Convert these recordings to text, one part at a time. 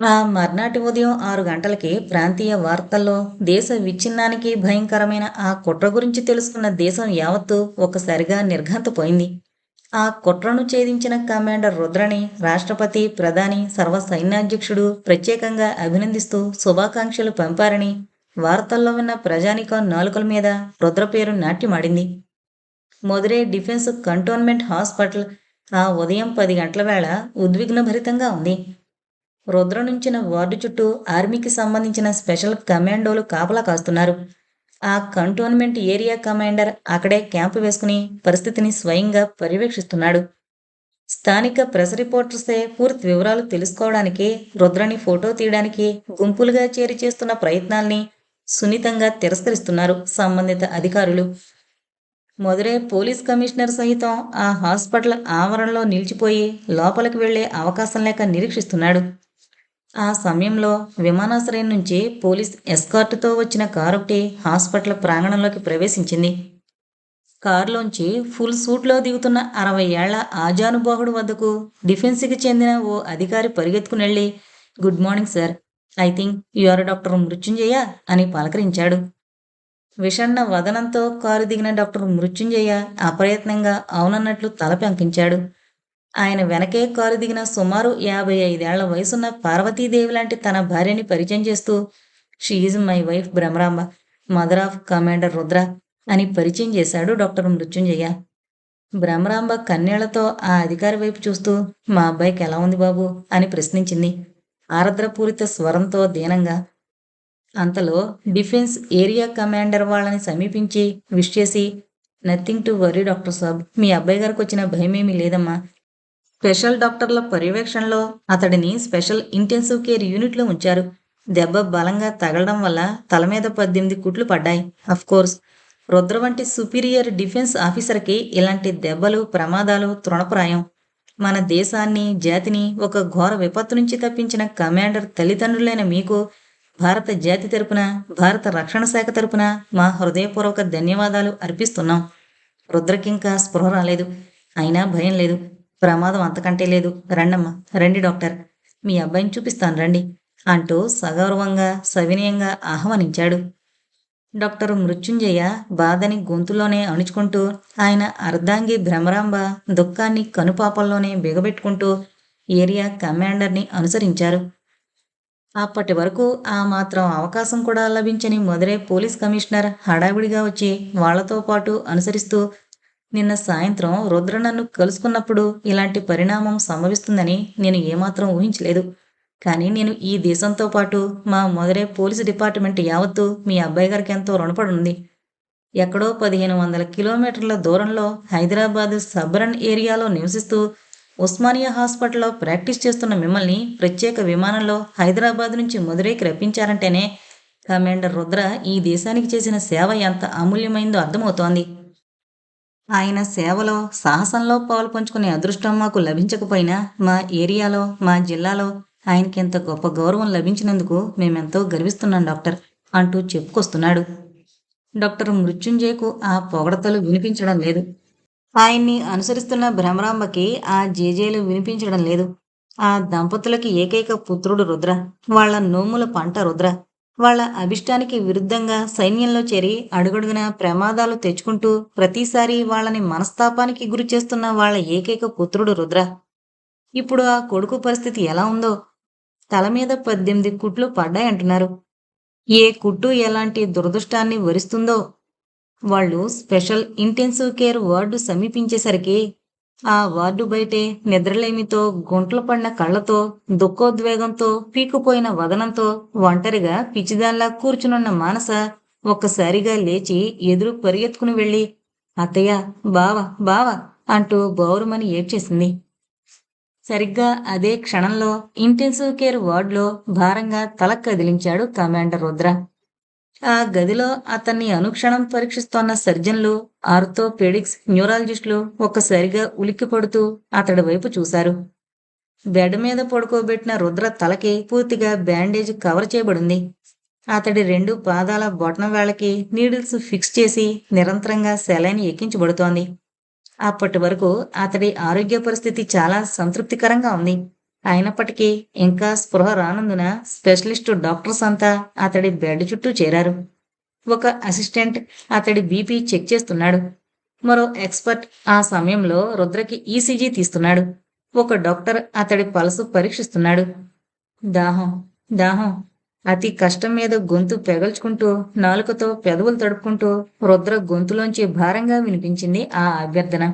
ఆ మర్నాటి ఉదయం 6 గంటలకి ప్రాంతీయ వార్తల్లో దేశ విచ్ఛిన్నానికి భయంకరమైన ఆ కుట్ర గురించి తెలుసుకున్న దేశం యావత్తూ ఒక్కసారిగా నిర్ఘాంతపోయింది. ఆ కుట్రను ఛేదించిన కమాండర్ రుద్రని రాష్ట్రపతి, ప్రధాని, సర్వ సైన్యాధ్యక్షుడు ప్రత్యేకంగా అభినందిస్తూ శుభాకాంక్షలు పంపారని వార్తల్లో విన్న ప్రజానీకం నాలుకల మీద రుద్ర పేరు నాట్యమాడింది. మదురై డిఫెన్స్ కంటోన్మెంట్ హాస్పిటల్ ఆ ఉదయం 10 గంటల వేళ ఉద్విగ్నభరితంగా ఉంది. రుద్ర నుంచిన వార్డు చుట్టూ ఆర్మీకి సంబంధించిన స్పెషల్ కమాండోలు కాపలా కాస్తున్నారు. ఆ కంటోన్మెంట్ ఏరియా కమాండర్ అక్కడే క్యాంపు వేసుకుని పరిస్థితిని స్వయంగా పర్యవేక్షిస్తున్నాడు. స్థానిక ప్రెస్ రిపోర్టర్సే పూర్తి వివరాలు తెలుసుకోవడానికి, రుద్రని ఫోటో తీయడానికి గుంపులుగా చేరి చేస్తున్న ప్రయత్నాల్ని సున్నితంగా తిరస్కరిస్తున్నారు సంబంధిత అధికారులు. మదురై పోలీస్ కమిషనర్ సహితం ఆ హాస్పిటల్ ఆవరణలో నిలిచిపోయి లోపలికి వెళ్లే అవకాశం లేక నిరీక్షిస్తున్నాడు. ఆ సమయంలో విమానాశ్రయం నుంచి పోలీస్ ఎస్కార్టుతో వచ్చిన కారొకటి హాస్పిటల్ ప్రాంగణంలోకి ప్రవేశించింది. కారులోంచి ఫుల్ సూట్లో దిగుతున్న 60 ఏళ్ల ఆజానుబాహుడు వద్దకు డిఫెన్స్కి చెందిన ఓ అధికారి పరిగెత్తుకునెళ్ళి, good morning sir, I think you are doctor Mrityunjaya అని పలకరించాడు. విషణ్ణ వదనంతో కారు దిగిన డాక్టర్ మృత్యుంజయ అప్రయత్నంగా అవునన్నట్లు తల పంకించాడు. ఆయన వెనకే కారు దిగిన సుమారు 55 ఏళ్ల వయసున్న పార్వతీదేవి లాంటి తన భార్యని పరిచయం చేస్తూ, she is my wife Bhramaramba, mother of commander Rudra అని పరిచయం చేశాడు డాక్టర్ మృత్యుంజయ. భ్రమరాంబ కన్నీళ్లతో ఆ అధికారి వైపు చూస్తూ, మా అబ్బాయికి ఎలా ఉంది బాబు అని ప్రశ్నించింది ఆర్ద్రపూరిత స్వరంతో దీనంగా. అంతలో డిఫెన్స్ ఏరియా కమాండర్ వాళ్ళని సమీపించి విష్ చేసి, నథింగ్ టు వర్రీ డాక్టర్ సాబ్, మీ అబ్బాయి గారికి వచ్చిన భయమేమీ లేదమ్మా. స్పెషల్ డాక్టర్ల పర్యవేక్షణలో అతడిని స్పెషల్ ఇంటెన్సివ్ కేర్ యూనిట్లో ఉంచారు. దెబ్బ బలంగా తగలడం వల్ల తల మీద 18 కుట్లు పడ్డాయి. కోర్స్ రుద్ర వంటి సుపీరియర్ డిఫెన్స్ ఆఫీసర్కి ఇలాంటి దెబ్బలు, ప్రమాదాలు తృణప్రాయం. మన దేశాన్ని, జాతిని ఒక ఘోర విపత్తు నుంచి తప్పించిన కమాండర్ తల్లిదండ్రులైన మీకు భారత జాతి తరపున, భారత రక్షణ శాఖ తరపున మా హృదయపూర్వక ధన్యవాదాలు అర్పిస్తున్నాం. రుద్రకింకా స్పృహ రాలేదు. అయినా భయం లేదు. ప్రమాదం అంతకంటే లేదు. రండమ్మా, రండి డాక్టర్, మీ అబ్బాయిని చూపిస్తాను రండి అంటూ సగౌరవంగా, సవినయంగా ఆహ్వానించాడు. డాక్టర్ మృత్యుంజయ బాధని గొంతులోనే అణుచుకుంటూ, ఆయన అర్ధాంగి భ్రమరాంబ దుఃఖాన్ని కనుపాపల్లోనే బిగబెట్టుకుంటూ ఏరియా కమాండర్ని అనుసరించారు. అప్పటి వరకు ఆ మాత్రం అవకాశం కూడా లభించని మదురై పోలీస్ కమిషనర్ హడావిడిగా వచ్చి వాళ్లతో పాటు అనుసరిస్తూ, నిన్న సాయంత్రం రుద్ర నన్ను కలుసుకున్నప్పుడు ఇలాంటి పరిణామం సంభవిస్తుందని నేను ఏమాత్రం ఊహించలేదు. కానీ నేను ఈ దేశంతో పాటు మా మదురై పోలీసు డిపార్ట్మెంట్ యావత్తు మీ అబ్బాయి గారికి ఎంతో రుణపడి ఉంది. ఎక్కడో 1500 కిలోమీటర్ల దూరంలో హైదరాబాద్ సబర్బన్ ఏరియాలో నివసిస్తూ ఉస్మానియా హాస్పిటల్లో ప్రాక్టీస్ చేస్తున్న మిమ్మల్ని ప్రత్యేక విమానంలో హైదరాబాద్ నుంచి మదురైకి రప్పించారంటేనే కమాండర్ రుద్ర ఈ దేశానికి చేసిన సేవ ఎంత అమూల్యమైందో అర్థమవుతోంది. ఆయన సేవలో, సాహసంలో పాలు పంచుకునే అదృష్టం మాకు లభించకపోయినా మా ఏరియాలో, మా జిల్లాలో ఆయనకింత గొప్ప గౌరవం లభించినందుకు మేమెంతో గర్విస్తున్నాం డాక్టర్ అంటూ చెప్పుకొస్తున్నాడు. డాక్టర్ మృత్యుంజయకు ఆ పొగడతలు వినిపించడం లేదు. ఆయన్ని అనుసరిస్తున్న భ్రమరాంబకి ఆ జేజేలు వినిపించడం లేదు. ఆ దంపతులకి ఏకైక పుత్రుడు రుద్ర. వాళ్ల నోముల పంట రుద్ర. వాళ్ల అభిష్టానికి విరుద్ధంగా సైన్యంలో చేరి అడుగడుగునా ప్రమాదాలు తెచ్చుకుంటూ ప్రతిసారి వాళ్ళని మనస్తాపానికి గురి చేస్తున్న వాళ్ల ఏకైక పుత్రుడు రుద్ర. ఇప్పుడు ఆ కొడుకు పరిస్థితి ఎలా ఉందో. తల మీద 18 కుట్లు పడ్డాయంటున్నారు. ఏ కుట్టు ఎలాంటి దురదృష్టాన్ని వరిస్తుందో. వాళ్ళు స్పెషల్ ఇంటెన్సివ్ కేర్ వార్డు సమీపించేసరికి ఆ వార్డు బయటే నిద్రలేమితో, గుంటలు పడిన కళ్లతో, దుఃఖోద్వేగంతో, పీకుపోయిన వదనంతో ఒంటరిగా పిచ్చిదాల్లా కూర్చునున్న మానస ఒక్కసారిగా లేచి ఎదురు పరిగెత్తుకుని వెళ్ళి, అత్తయ్య, బావ, బావ అంటూ బౌరుమని ఏడ్చేసింది. సరిగ్గా అదే క్షణంలో ఇంటెన్సివ్ కేర్ వార్డులో భారంగా తల కదిలించాడు కమాండర్ రుద్ర. ఆ గదిలో అతన్ని అనుక్షణం పరీక్షిస్తోన్న సర్జన్లు, ఆర్థోపెడిక్స్, న్యూరాలజిస్టులు ఒక్కసారిగా ఉలిక్కిపడుతూ అతడి వైపు చూశారు. బెడ్ మీద పడుకోబెట్టిన రుద్ర తలకి పూర్తిగా బ్యాండేజ్ కవర్ చేయబడింది. అతడి 2 పాదాల బొటన వేళ్లకి నీడిల్స్ ఫిక్స్ చేసి నిరంతరంగా సెలైన్ ఎక్కించబడుతోంది. అప్పటి వరకు అతడి ఆరోగ్య పరిస్థితి చాలా సంతృప్తికరంగా ఉంది. అయినప్పటికీ ఇంకా స్పృహ రానందున స్పెషలిస్టు డాక్టర్స్ అంతా అతడి బెడ్ చుట్టూ చేరారు. ఒక అసిస్టెంట్ అతడి బీపీ చెక్ చేస్తున్నాడు. మరో ఎక్స్‌పర్ట్ ఆ సమయంలో రుద్రకి ఈసీజీ తీస్తున్నాడు. ఒక డాక్టర్ అతడి పల్స్ పరీక్షిస్తున్నాడు. దాహం, దాహం. అతి కష్టం మీద గొంతు పెగల్చుకుంటూ, నాలుకతో పెదవులు తడుపుకుంటూ రుద్ర గొంతులోంచి భారంగా వినిపించింది ఆ అభ్యర్థన.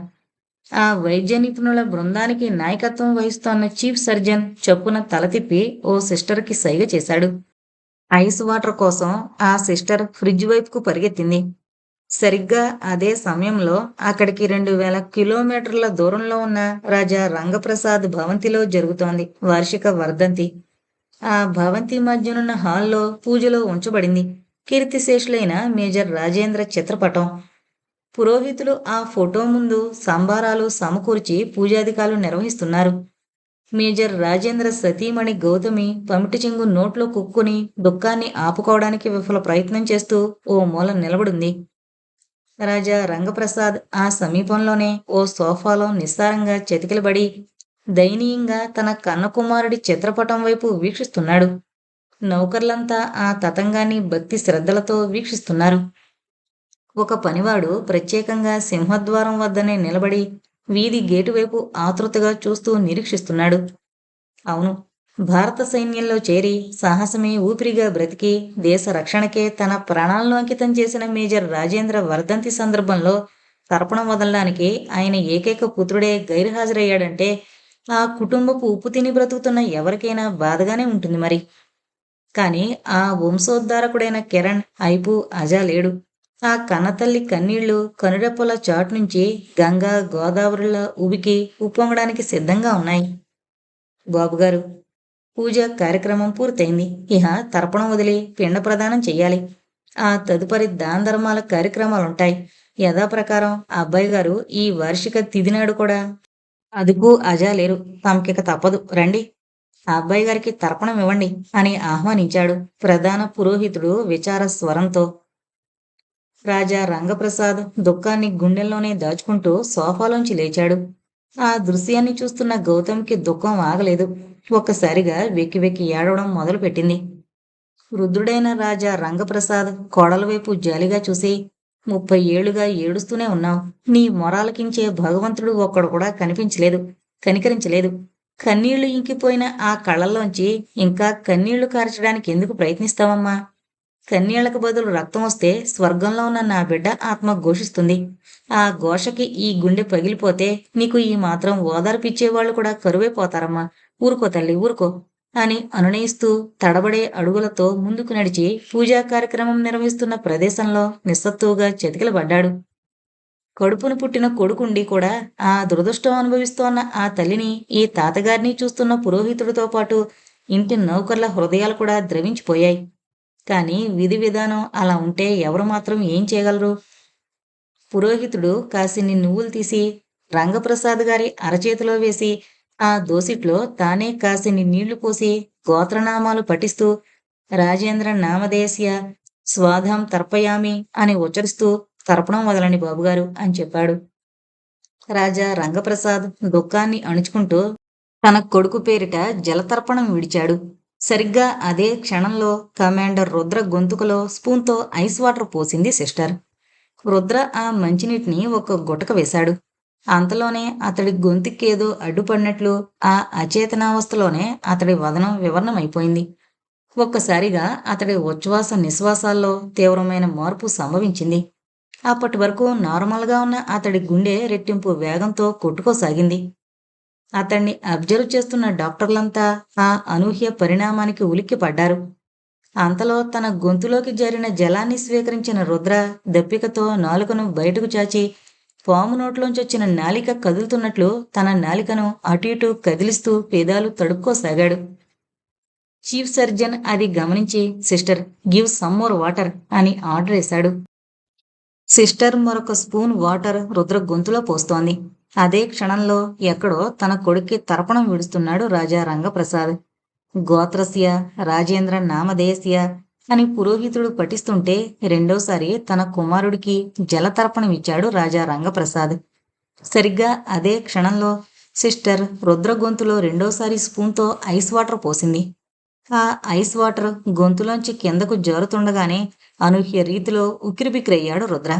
ఆ వైద్య నిపుణుల బృందానికి నాయకత్వం వహిస్తోన్న చీఫ్ సర్జన్ చప్పున తల తిప్పి ఓ సిస్టర్‌కి సైగ చేశాడు. ఐస్ వాటర్ కోసం ఆ సిస్టర్ ఫ్రిడ్జ్ వైపుకు పరిగెత్తింది. సరిగ్గా అదే సమయంలో అక్కడికి 2000 కిలోమీటర్ల దూరంలో ఉన్న రాజా రంగప్రసాద్ భవంతిలో జరుగుతోంది వార్షిక వర్ధంతి. ఆ భవంతి మధ్యనున్న హాల్లో పూజలో ఉంచబడింది కీర్తిశేషులైన మేజర్ రాజేంద్ర చిత్రపటం. పురోహితులు ఆ ఫోటో ముందు సంభారాలు సమకూర్చి పూజాధికాలు నిర్వహిస్తున్నారు. మేజర్ రాజేంద్ర సతీమణి గౌతమి పమిటి చెంగు నోట్లో కుక్కుని దుఃఖాన్ని ఆపుకోవడానికి విఫల ప్రయత్నం చేస్తూ ఓ మూల నిలబడింది. రాజా రంగప్రసాద్ ఆ సమీపంలోనే ఓ సోఫాలో నిస్సారంగా చతికిలబడి దయనీయంగా తన కన్న కుమారుడి చిత్రపటం వైపు వీక్షిస్తున్నాడు. నౌకర్లంతా ఆ తతంగాన్ని భక్తి శ్రద్ధలతో వీక్షిస్తున్నారు. ఒక పనివాడు ప్రత్యేకంగా సింహద్వారం వద్దనే నిలబడి వీధి గేటు వైపు ఆతృతగా చూస్తూ నిరీక్షిస్తున్నాడు. అవును, భారత సైన్యంలో చేరి సాహసమే ఊపిరిగా బ్రతికి దేశ రక్షణకే తన ప్రాణాలను అంకితం చేసిన మేజర్ రాజేంద్ర వర్ధంతి సందర్భంలో తర్పణం వదలడానికి ఆయన ఏకైక పుత్రుడే గైర్హాజరయ్యాడంటే ఆ కుటుంబపు ఉప్పు తిని బ్రతుకుతున్న ఎవరికైనా బాధగానే ఉంటుంది మరి. కానీ ఆ వంశోద్ధారకుడైన కిరణ్ అయిపు అజా లేడు. ఆ కన్నతల్లి కన్నీళ్లు కనురెప్పల చాటు నుంచి గంగా గోదావరిలా ఉబికి ఉప్పొంగడానికి సిద్ధంగా ఉన్నాయి. బాబుగారు, పూజ కార్యక్రమం పూర్తయింది. ఇహ తర్పణం వదిలి పిండ ప్రదానం చెయ్యాలి. ఆ తదుపరి దాన ధర్మాల కార్యక్రమాలుంటాయి. యథాప్రకారం అబ్బాయి గారు ఈ వార్షిక తిథి నాడు కూడా అదుపు అజా లేరు. తమకిక తప్పదు, రండి. ఆ అబ్బాయి గారికి తర్పణం ఇవ్వండి అని ఆహ్వానించాడు ప్రధాన పురోహితుడు విచార స్వరంతో. రాజా రంగప్రసాద్ దుఃఖాన్ని గుండెల్లోనే దాచుకుంటూ సోఫాలోంచి లేచాడు. ఆ దృశ్యాన్ని చూస్తున్న గౌతమ్కి దుఃఖం ఆగలేదు. ఒక్కసారిగా వెక్కి వెక్కి ఏడవడం మొదలుపెట్టింది. వృద్ధుడైన రాజా రంగప్రసాద్ కోడల వైపు జాలిగా చూసి, 30 ఏళ్లుగా ఏడుస్తూనే ఉన్నావు. నీ మొరాలకించే భగవంతుడు ఒక్కడు కూడా కనికరించలేదు. కన్నీళ్లు ఇంకిపోయిన ఆ కళ్ళల్లోంచి ఇంకా కన్నీళ్లు కార్చడానికి ఎందుకు ప్రయత్నిస్తావమ్మా? కన్నీళ్లకు బదులు రక్తం వస్తే స్వర్గంలో ఉన్న నా బిడ్డ ఆత్మ ఘోషిస్తుంది. ఆ ఘోషకి ఈ గుండె పగిలిపోతే నీకు ఈ మాత్రం ఓదార్పిచ్చేవాళ్లు కూడా కరువైపోతారమ్మా. ఊరుకో తల్లి, ఊరుకో అని అనునయిస్తూ తడబడే అడుగులతో ముందుకు నడిచి పూజా కార్యక్రమం నిర్వహిస్తున్న ప్రదేశంలో నిస్సత్తువుగా చతికిలబడ్డాడు. కడుపును పుట్టిన కొడుకుండి కూడా ఆ దురదృష్టం అనుభవిస్తోన్న ఆ తల్లిని, ఈ తాతగారిని చూస్తున్న పురోహితుడితో పాటు ఇంటి నౌకర్ల హృదయాలు కూడా ద్రవించిపోయాయి. కానీ విధి విధానం అలా ఉంటే ఎవరు మాత్రం ఏం చేయగలరు? పురోహితుడు కాసిన్ని నువ్వులు తీసి రంగప్రసాద్ గారి అరచేతిలో వేసి ఆ దోసిట్లో తానే కాసిన్ని నీళ్లు పోసి గోత్రనామాలు పఠిస్తూ రాజేంద్ర నామధేయస్య స్వాధాం తర్పయామి అని ఉచ్చరిస్తూ తర్పణం వదలండి బాబుగారు అని చెప్పాడు. రాజా రంగప్రసాద్ దుఃఖాన్ని అణుచుకుంటూ తన కొడుకు పేరిట జలతర్పణం విడిచాడు. సరిగ్గా అదే క్షణంలో కమాండర్ రుద్ర గొంతుకలో స్పూన్తో ఐస్ వాటర్ పోసింది సిస్టర్. రుద్ర ఆ మంచినీటిని ఒక గుటక వేశాడు. అంతలోనే అతడి గొంతుకేదో అడ్డుపడినట్లు ఆ అచేతనావస్థలోనే అతడి వదనం వివరణమైపోయింది. ఒక్కసారిగా అతడి ఉచ్ఛ్వాస నిశ్వాసాల్లో తీవ్రమైన మార్పు సంభవించింది. అప్పటి వరకు నార్మల్గా ఉన్న అతడి గుండె రెట్టింపు వేగంతో కొట్టుకోసాగింది. అతన్ని అబ్జర్వ్ చేస్తున్న డాక్టర్లంతా ఆ అనూహ్య పరిణామానికి ఉలిక్కిపడ్డారు. అంతలో తన గొంతులోకి జారిన జలాన్ని స్వీకరించిన రుద్ర దప్పికతో నాలుకను బయటకు చాచి పాము నోట్లోంచొచ్చిన నాలిక కదులుతున్నట్లు తన నాలికను అటు ఇటు కదిలిస్తూ పేదాలు తడుపుకోసాగాడు. చీఫ్ సర్జన్ అది గమనించి sister give some more water అని ఆర్డర్ వేశాడు. సిస్టర్ మరొక స్పూన్ వాటర్ రుద్ర గొంతులో పోస్తోంది. అదే క్షణంలో ఎక్కడో తన కొడుక్కి తర్పణం విడుస్తున్నాడు రాజా రంగప్రసాద్. గోత్రస్య రాజేంద్ర నామధేయస్య అని పురోహితుడు పఠిస్తుంటే రెండోసారి తన కుమారుడికి జలతర్పణం ఇచ్చాడు రాజా రంగప్రసాద్. సరిగ్గా అదే క్షణంలో సిస్టర్ రుద్ర గొంతులో రెండోసారి స్పూన్తో ఐస్ వాటర్ పోసింది. ఆ ఐస్ వాటర్ గొంతులోంచి కిందకు జారుతుండగానే అనూహ్య రీతిలో ఉక్కిరిబిక్కిరయ్యాడు రుద్ర.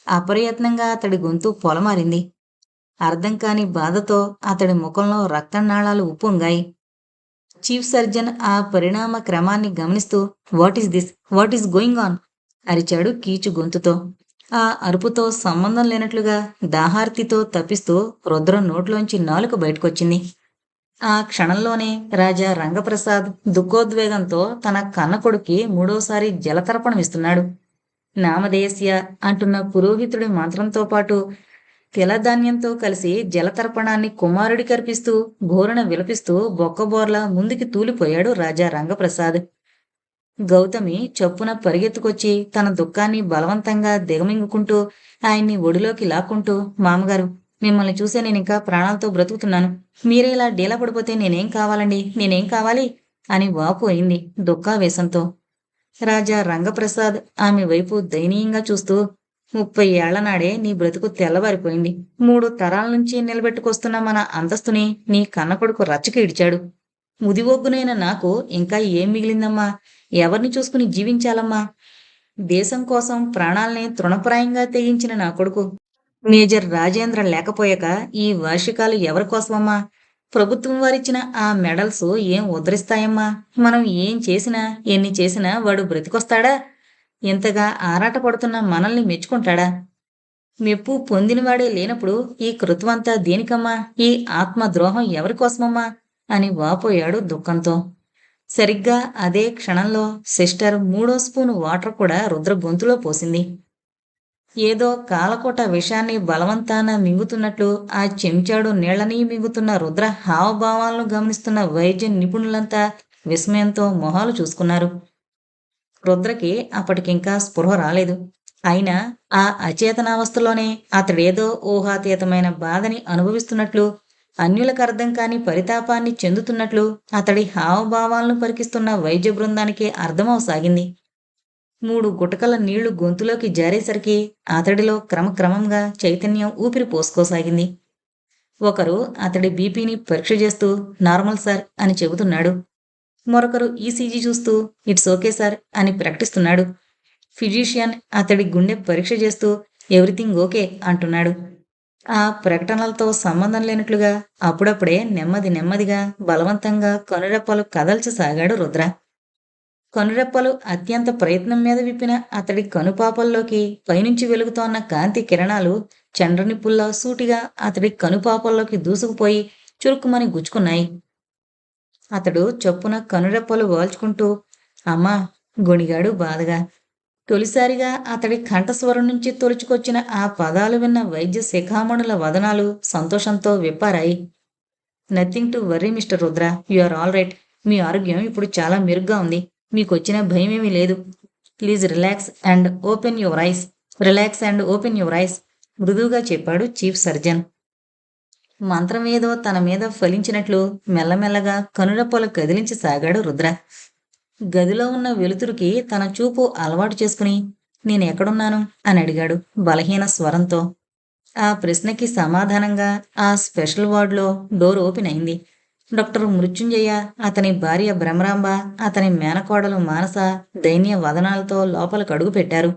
అప్రయత్నంగా అతడి గొంతు పొలమారింది. అర్థం కాని బాధతో అతడి ముఖంలో రక్తనాళాలు ఉప్పొంగాయి. చీఫ్ సర్జన్ ఆ పరిణామ క్రమాన్ని గమనిస్తూ what is this, what is going on అరిచాడు కీచు గొంతుతో. ఆ అరుపుతో సంబంధం లేనట్లుగా దాహార్తితో తప్పిస్తూ రుద్ర నోట్లోంచి నాలుక బయటకొచ్చింది. ఆ క్షణంలోనే రాజా రంగప్రసాద్ దుఃఖోద్వేగంతో తన కన్న కొడుక్కి మూడోసారి జలతర్పణమిస్తున్నాడు. నామధేయస్య అంటున్న పురోహితుడి మంత్రంతో పాటు తిలధాన్యంతో కలిసి జలతర్పణాన్ని కుమారుడికి అర్పిస్తూ ఘోరణ విలపిస్తూ బొక్కబోర్లా ముందుకి తూలిపోయాడు రాజా రంగప్రసాద్. గౌతమి చప్పున పరిగెత్తుకొచ్చి తన దుఃఖాన్ని బలవంతంగా దిగమింగుకుంటూ ఆయన్ని ఒడిలోకి లాక్కుంటూ, మామగారు, మిమ్మల్ని చూసే నేనింకా ప్రాణాలతో బ్రతుకుతున్నాను. మీరే ఇలా డీలా పడిపోతే నేనేం కావాలండి, నేనేం కావాలి అని వాపు అయింది దుఃఖావేశంతో. రాజా రంగప్రసాద్ ఆమె వైపు దయనీయంగా చూస్తూ, 30 ఏళ్ల నాడే నీ బ్రతుకు తెల్లవారిపోయింది. 3 తరాల నుంచి నిలబెట్టుకొస్తున్న మన అంతస్తుని నీ కన్నకొడుకు రచ్చకి ఇడిచాడు. ముదివొగ్గునైన నాకు ఇంకా ఏం మిగిలిందమ్మా? ఎవరిని చూసుకుని జీవించాలమ్మా? దేశం కోసం ప్రాణాల్ని తృణప్రాయంగా తెగించిన నా కొడుకు మేజర్ రాజేంద్ర లేకపోయాక ఈ వార్షికాలు ఎవరికోసమమ్మా? ప్రభుత్వం వారిచ్చిన ఆ మెడల్స్ ఏం ఉద్ధరిస్తాయమ్మా? మనం ఏం చేసినా, ఎన్ని చేసినా వాడు బ్రతికొస్తాడా? ఇంతగా ఆరాటపడుతున్న మనల్ని మెచ్చుకుంటాడా? మెప్పు పొందినవాడే లేనప్పుడు ఈ కృతమంతా దేనికమ్మా? ఈ ఆత్మద్రోహం ఎవరికోసమమ్మా అని వాపోయాడు దుఃఖంతో. సరిగ్గా అదే క్షణంలో సిస్టర్ 3వ స్పూను వాటర్ కూడా రుద్ర గొంతులో పోసింది. ఏదో కాలకోట విషాన్ని బలవంతాన మింగుతున్నట్లు ఆ చెంచాడు నీళ్లని మింగుతున్న రుద్ర హావభావాలను గమనిస్తున్న వైద్య నిపుణులంతా విస్మయంతో మొహాలు చూసుకున్నారు. రుద్రకి అప్పటికింకా స్పృహ రాలేదు. అయినా ఆ అచేతనావస్థలోనే అతడేదో ఊహాతీతమైన బాధని అనుభవిస్తున్నట్లు, అన్యులకు అర్థం కాని పరితాపాన్ని చెందుతున్నట్లు అతడి హావభావాలను పరికిస్తున్న వైద్య బృందానికి అర్థమవసాగింది. 3 గుటకల నీళ్లు గొంతులోకి జారేసరికి అతడిలో క్రమక్రమంగా చైతన్యం ఊపిరి పోసుకోసాగింది. ఒకరు అతడి బీపీని పరీక్ష చేస్తూ నార్మల్ సార్ అని చెబుతున్నాడు. మరొకరు ఈసీజీ చూస్తూ ఇట్స్ ఓకే సార్ అని ప్రకటిస్తున్నాడు. ఫిజీషియన్ అతడి గుండె పరీక్ష చేస్తూ ఎవ్రీథింగ్ ఓకే అంటున్నాడు. ఆ ప్రకటనలతో సంబంధం లేనట్లుగా అప్పుడప్పుడే నెమ్మదిగా బలవంతంగా కనురెప్పలు కదల్చసాగాడు రుద్ర. కనురెప్పలు అత్యంత ప్రయత్నం మీద విప్పిన అతడి కనుపాపల్లోకి పైనుంచి వెలుగుతోన్న కాంతి కిరణాలు చండ్రనిప్పుల్లా సూటిగా అతడి కనుపాపల్లోకి దూసుకుపోయి చురుక్కుమని గుచ్చుకున్నాయి. అతడు చొప్పున కనురెప్పలు వాల్చుకుంటూ అమ్మా గొణిగాడు బాధగా. తొలిసారిగా అతడి కంఠస్వరం నుంచి తొలుచుకొచ్చిన ఆ పదాలు విన్న వైద్య శిఖామణుల వదనాలు సంతోషంతో విప్పారాయి. Nothing to worry mister Rudra, you are all right. మీ ఆరోగ్యం ఇప్పుడు చాలా మెరుగ్గా ఉంది. మీకొచ్చిన భయమేమీ లేదు. Please relax and open your eyes, relax and open your eyes మృదువుగా చెప్పాడు చీఫ్ సర్జన్. మంత్రమేదో తన మీద ఫలించినట్లు మెల్లమెల్లగా కనురెప్పలు కదిలించి సాగాడు రుద్ర. గదిలో ఉన్న వెలుతురుకి తన చూపు అలవాటు చేసుకుని నేనెక్కడున్నాను అని అడిగాడు బలహీన స్వరంతో. ఆ ప్రశ్నకి సమాధానంగా ఆ స్పెషల్ వార్డులో డోర్ ఓపెన్ అయింది. డాక్టర్ మృత్యుంజయ, అతని భార్య భ్రమరాంబ, అతని మేనకోడలు మానస దైన్య వదనాలతో లోపలికి అడుగు పెట్టారు.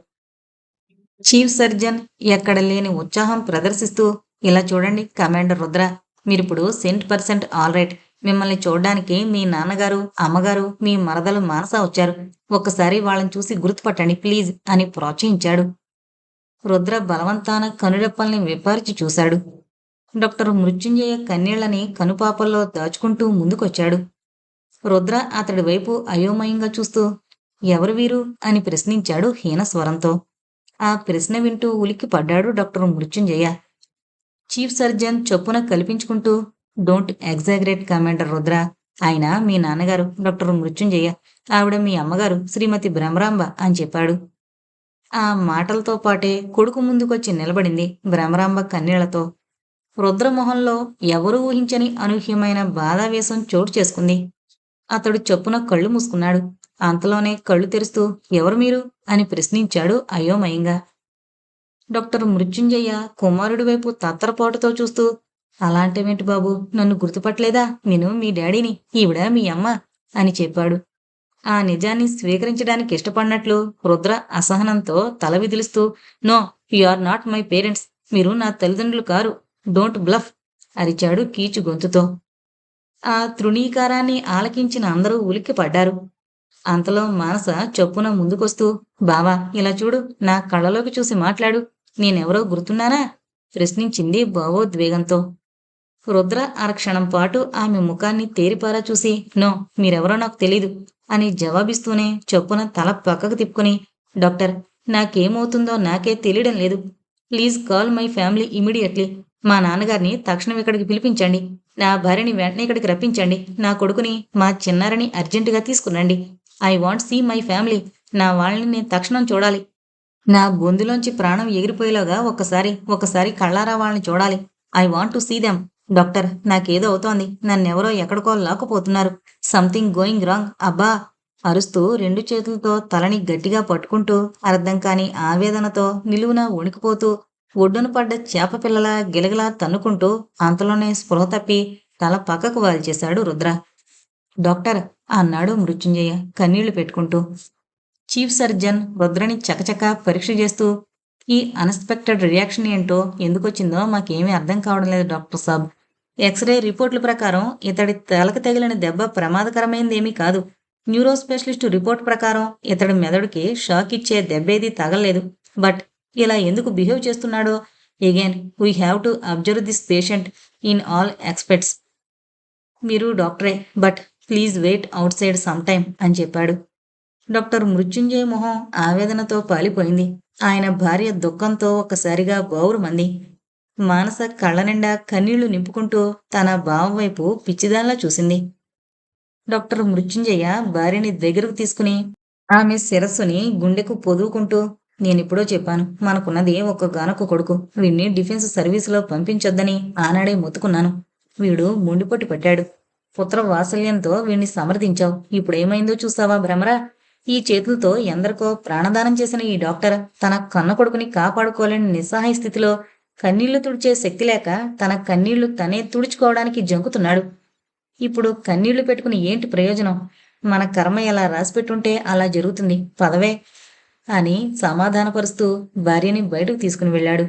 చీఫ్ సర్జన్ ఎక్కడ లేని ఉత్సాహం ప్రదర్శిస్తూ, ఇలా చూడండి కమాండర్ రుద్ర, మీరిప్పుడు 100% ఆల్ రైట్. మిమ్మల్ని చూడ్డానికి మీ నాన్నగారు, అమ్మగారు, మీ మరదలు మానస వచ్చారు. ఒక్కసారి వాళ్ళని చూసి గుర్తుపట్టండి ప్లీజ్ అని ప్రోత్సహించాడు. రుద్ర బలవంతాన కనురెప్పల్ని విప్పార్చి చూశాడు. డాక్టర్ మృత్యుంజయ కన్నీళ్లని కనుపాపల్లో దాచుకుంటూ ముందుకొచ్చాడు. రుద్ర అతడి వైపు అయోమయంగా చూస్తూ ఎవరు వీరు అని ప్రశ్నించాడు హీనస్వరంతో. ఆ ప్రశ్న వింటూ ఉలిక్కి పడ్డాడు డాక్టర్ మృత్యుంజయ. చీఫ్ సర్జన్ చొప్పున కల్పించుకుంటూ డోంట్ ఎగ్జాగరేట్ కమాండర్ రుద్ర. ఆయన మీ నాన్నగారు డాక్టర్ మృత్యుంజయ, ఆవిడ మీ అమ్మగారు శ్రీమతి భ్రమరాంబ అని చెప్పాడు. ఆ మాటలతో పాటే కొడుకు ముందుకొచ్చి నిలబడింది భ్రమరాంబ కన్నీళ్లతో. రుద్రమొహంలో ఎవరూ ఊహించని అనూహ్యమైన బాధావేశం చోటు చేసుకుంది. అతడు చొప్పున కళ్ళు మూసుకున్నాడు. అంతలోనే కళ్ళు తెరుస్తూ ఎవరు మీరు అని ప్రశ్నించాడు అయోమయంగా. డాక్టర్ మృత్యుంజయ కుమారుడి వైపు తత్తరపాటుతో చూస్తూ అలాంటివేంటి బాబు, నన్ను గుర్తుపట్టలేదా? నేను మీ డాడీని, ఈవిడ మీ అమ్మ అని చెప్పాడు. ఆ నిజాన్ని స్వీకరించడానికి ఇష్టపడినట్లు రుద్ర అసహనంతో తల విదిలిస్తూ, no, you are not my parents. మీరు నా తల్లిదండ్రులు కారు. డోంట్ బ్లఫ్ అరిచాడు కీచు గొంతుతో. ఆ తృణీకారాన్ని ఆలకించిన అందరూ ఉలిక్కిపడ్డారు. అంతలో మానస చప్పున ముందుకొస్తూ, బావా, ఇలా చూడు, నా కళ్ళలోకి చూసి మాట్లాడు. నేనెవరో గుర్తున్నానా? ప్రశ్నించింది భావోద్వేగంతో. రుద్ర అరక్షణం పాటు ఆమె ముఖాన్ని తేరిపారా చూసి, నో, మీరెవరో నాకు తెలీదు అని జవాబిస్తూనే చొప్పున తల పక్కకు తిప్పుకుని, డాక్టర్, నాకేమవుతుందో నాకే తెలియడం లేదు. Please call my family immediately. మా నాన్నగారిని తక్షణం ఇక్కడికి పిలిపించండి. నా భార్యని వెంటనే ఇక్కడికి రప్పించండి. నా కొడుకుని, మా చిన్నారిని అర్జెంటుగా తీసుకురండి. I want see my family. నా వాళ్ళని నేను తక్షణం చూడాలి. నా గొంతులోంచి ప్రాణం ఎగిరిపోయేలాగా ఒకసారి కళ్ళారా వాళ్ళని చూడాలి. I want to see them. Doctor, నాకేదో అవుతోంది. నన్నెవరో ఎక్కడికో లాక్కుపోతున్నారు. Something going wrong. అబ్బా అరుస్తూ రెండు చేతులతో తలని గట్టిగా పట్టుకుంటూ అర్థం కాని ఆవేదనతో నిలువున వణికిపోతూ ఒడ్డున పడ్డ చేప పిల్లలా గిలగిలా తన్నుకుంటూ అంతలోనే స్పృహ తప్పి తల పక్కకు వాల్చేశాడు రుద్ర. డాక్టర్ అన్నాడు మృత్యుంజయ కన్నీళ్లు పెట్టుకుంటూ. చీఫ్ సర్జన్ రుద్రని చకచకా పరీక్ష చేస్తూ, ఈ అన్ఎక్స్పెక్టెడ్ రియాక్షన్ ఏంటో ఎందుకొచ్చిందో మాకేమీ అర్థం కావడం లేదు డాక్టర్ సాబ్. ఎక్స్రే రిపోర్టుల ప్రకారం ఇతడి తలకు తగిలిన దెబ్బ ప్రమాదకరమైందేమీ కాదు. న్యూరో స్పెషలిస్టు రిపోర్ట్ ప్రకారం ఇతడి మెదడుకి షాక్ ఇచ్చే దెబ్బేదీ తగలలేదు. బట్ ఇలా ఎందుకు బిహేవ్ చేస్తున్నాడో again we have to observe this patient in all aspects. మీరు డాక్టరే, but please wait outside some time అని చెప్పాడు. డాక్టర్ మృత్యుంజయ మొహం ఆవేదనతో పాలిపోయింది. ఆయన భార్య దుఃఖంతో ఒక్కసారిగా బావురుమంది. మానస కళ్ళనిండా కన్నీళ్లు నింపుకుంటూ తన బావ వైపు పిచ్చిదానిలా చూసింది. డాక్టర్ మృత్యుంజయ భార్యని దగ్గరకు తీసుకుని ఆమె శిరస్సుని గుండెకు పొదువుకుంటూ, నేనిప్పుడో చెప్పాను, మనకున్నది ఒక్కగానొక్క కొడుకు. వీణ్ణి డిఫెన్స్ సర్వీసులో పంపించొద్దని ఆనాడే మొత్తుకున్నాను. వీడు మొండిపట్టు పట్టాడు. పుత్ర వాత్సల్యంతో వీణ్ణి సమర్థించావు. ఇప్పుడేమైందో చూసావా భ్రమరా? ఈ చేతులతో ఎందరికో ప్రాణదానం చేసిన ఈ డాక్టర్ తన కన్న కొడుకుని కాపాడుకోలేని నిస్సహాయ స్థితిలో కన్నీళ్లు తుడిచే శక్తి లేక తన కన్నీళ్లు తనే తుడుచుకోవడానికి జంకుతున్నాడు. ఇప్పుడు కన్నీళ్లు పెట్టుకుని ఏంటి ప్రయోజనం? మన కర్మ ఎలా రాసిపెట్టుంటే అలా జరుగుతుంది. పదవే అని సమాధానపరుస్తూ భార్యని బయటకు తీసుకుని వెళ్ళాడు.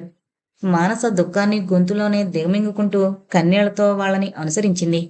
మానస దుఃఖాన్ని గొంతులోనే దిగమింగుకుంటూ కన్నీళ్లతో వాళ్ళని అనుసరించింది.